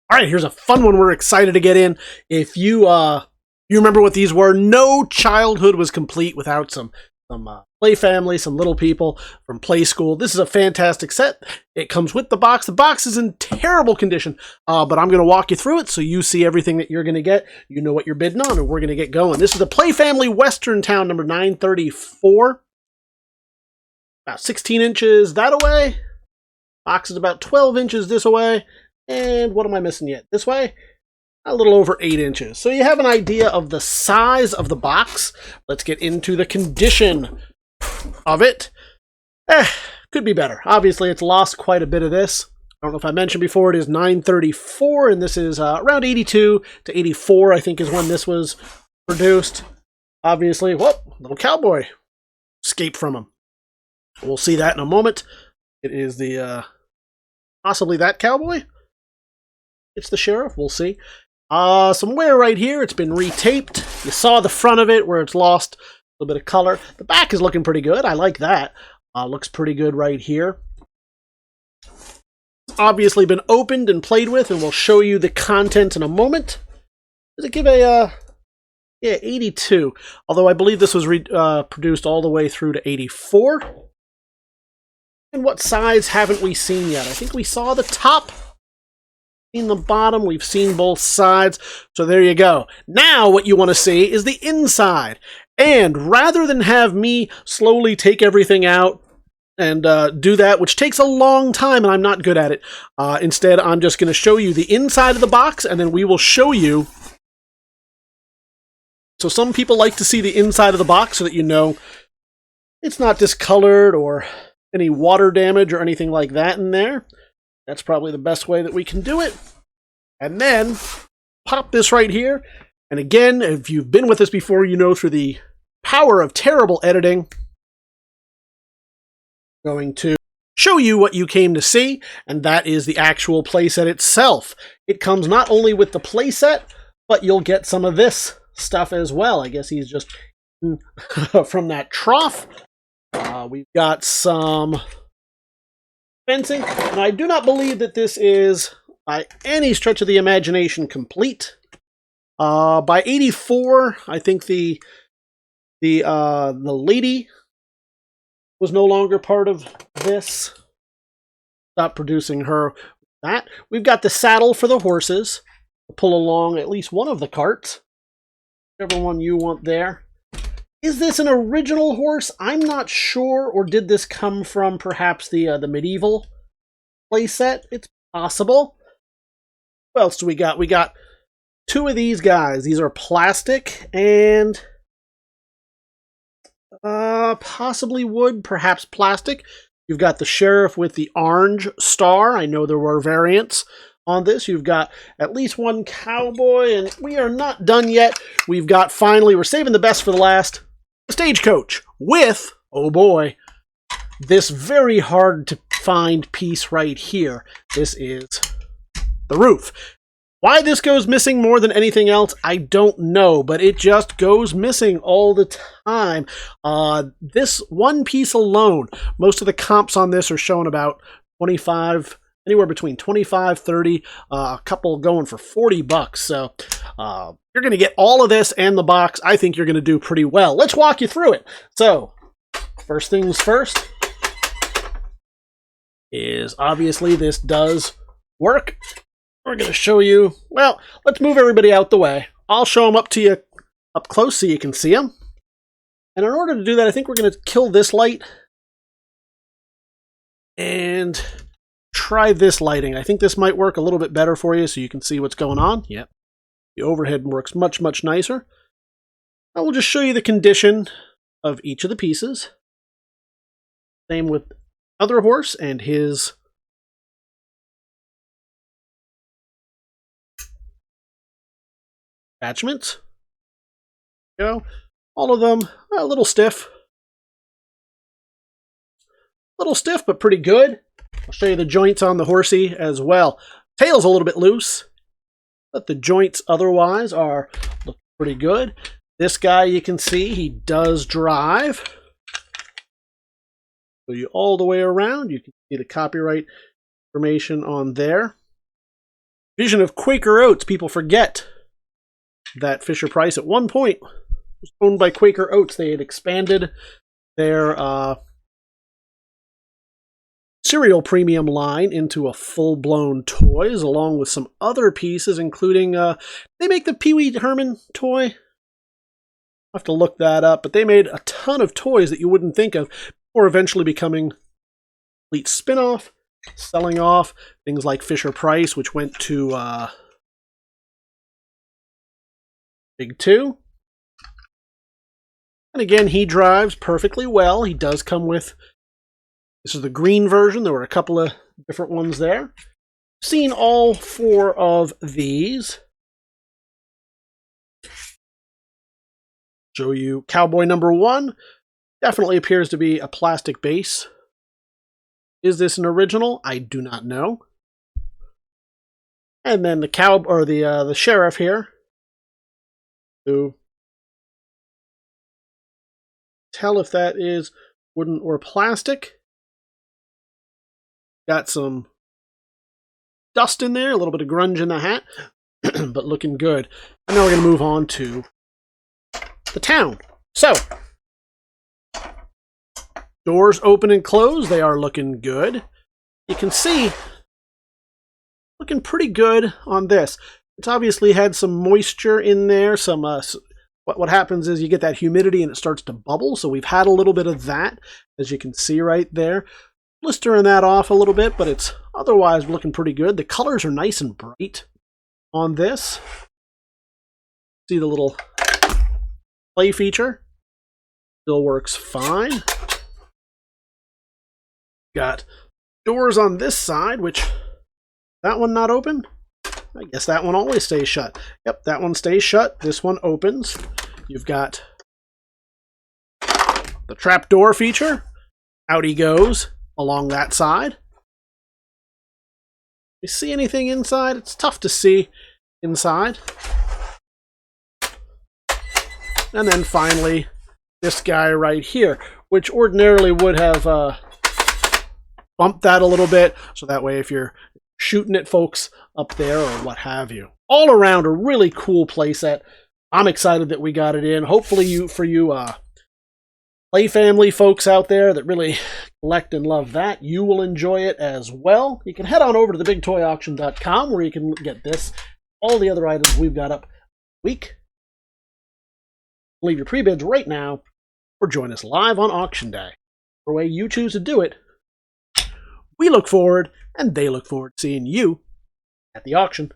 All right, here's a fun one we're excited to get in. If you remember what these were, no childhood was complete without some Play Family, some little people from Playskool. This is a fantastic set. It comes with the box. The box is in terrible condition, but I'm going to walk you through it so you see everything that you're going to get. You know what you're bidding on, and we're going to get going. This is the Play Family Western Town number 934. About 16 inches that away. Box is about 12 inches this away. And what am I missing yet? This way? A little over 8 inches. So you have an idea of the size of the box. Let's get into the condition of it. Could be better. Obviously, it's lost quite a bit of this. I don't know if I mentioned before, it is 934, and this is around 82 to 84, I think, is when this was produced. Obviously, whoop, little cowboy escaped from him. We'll see that in a moment. It is the, possibly that cowboy? It's the sheriff, we'll see. Some wear right here, it's been retaped. You saw the front of it where it's lost a little bit of color. The back is looking pretty good, I like that. Looks pretty good right here. Obviously been opened and played with, and we'll show you the content in a moment. Does it give a, yeah, 82. Although I believe this was produced all the way through to 84. And what sides haven't we seen yet? I think we saw the top. In the bottom, we've seen both sides, so there you go. Now what you want to see is the inside, and rather than have me slowly take everything out and do that, which takes a long time and I'm not good at it, instead I'm just going to show you the inside of the box, and then we will show you. So some people like to see the inside of the box so that you know it's not discolored or any water damage or anything like that in there. That's probably the best way that we can do it. And then pop this right here. And again, if you've been with us before, you know through the power of terrible editing, I'm going to show you what you came to see, and that is the actual playset itself. It comes not only with the playset, but you'll get some of this stuff as well. I guess he's just from that trough. We've got some fencing, and I do not believe that this is by any stretch of the imagination complete. By 84, I think the lady was no longer part of this. Stopped producing her. That we've got the saddle for the horses to pull along at least one of the carts, whichever one you want there. Is this an original horse? I'm not sure, or did this come from perhaps the medieval playset? It's possible. What else do we got? We got two of these guys. These are plastic and possibly wood, perhaps plastic. You've got the sheriff with the orange star. I know there were variants on this. You've got at least one cowboy, and we are not done yet. We've got, finally, we're saving the best for the last, the stagecoach with, oh boy, this very hard to find piece right here. This is the roof. Why this goes missing more than anything else, I don't know, but it just goes missing all the time. This one piece alone, most of the comps on this are showing about 25, anywhere between 25, 30, a couple going for 40 bucks. So you're going to get all of this and the box. I think you're going to do pretty well. Let's walk you through it. So first things first is obviously this does work. We're going to show you, well, let's move everybody out the way. I'll show them up to you up close so you can see them. And in order to do that, I think we're going to kill this light and try this lighting. I think this might work a little bit better for you so you can see what's going on. Yep. The overhead works much, much nicer. I will just show you the condition of each of the pieces. Same with the other horse and his attachments. You know, all of them a little stiff. A little stiff, but pretty good. I'll show you the joints on the horsey as well. Tail's a little bit loose, but the joints otherwise are looking pretty good. This guy, you can see, he does drive. So you all the way around, you can see the copyright information on there. Vision of Quaker Oats. People forget that Fisher-Price at one point was owned by Quaker Oats. They had expanded their cereal premium line into a full-blown toys, along with some other pieces, including, they make the Pee Wee Herman toy. I'll have to look that up, but they made a ton of toys that you wouldn't think of, before eventually becoming a complete spin-off, selling off things like Fisher-Price, which went to Big Two. And again, he drives perfectly well. He does come with, this is the green version. There were a couple of different ones there. Seen all 4 of these. Show you Cowboy number 1. Definitely appears to be a plastic base. Is this an original? I do not know. And then the sheriff here, who tell if that is wooden or plastic. Got some dust in there, a little bit of grunge in the hat, but looking good. And now we're going to move on to the town. So, doors open and close. They are looking good. You can see, looking pretty good on this. It's obviously had some moisture in there. Some what happens is you get that humidity and it starts to bubble. So we've had a little bit of that, as you can see right there. Blistering that off a little bit, but it's otherwise looking pretty good. The colors are nice and bright on this. See the little play feature? Still works fine. Got doors on this side, which, that one not open? I guess that one always stays shut. Yep, that one stays shut. This one opens. You've got the trapdoor feature. Out he goes along that side. You see anything inside? It's tough to see inside. And then finally, this guy right here, which ordinarily would have bumped that a little bit, so that way if you're shooting at folks up there or what have you. All around a really cool playset. I'm excited that we got it in. Hopefully for you Play family folks out there that really collect and love that, you will enjoy it as well. You can head on over to TheBigToyAuction.com where you can get this, all the other items we've got up week. Leave your pre-bids right now or join us live on auction day. Whatever way you choose to do it, we look forward and they look forward to seeing you at the auction.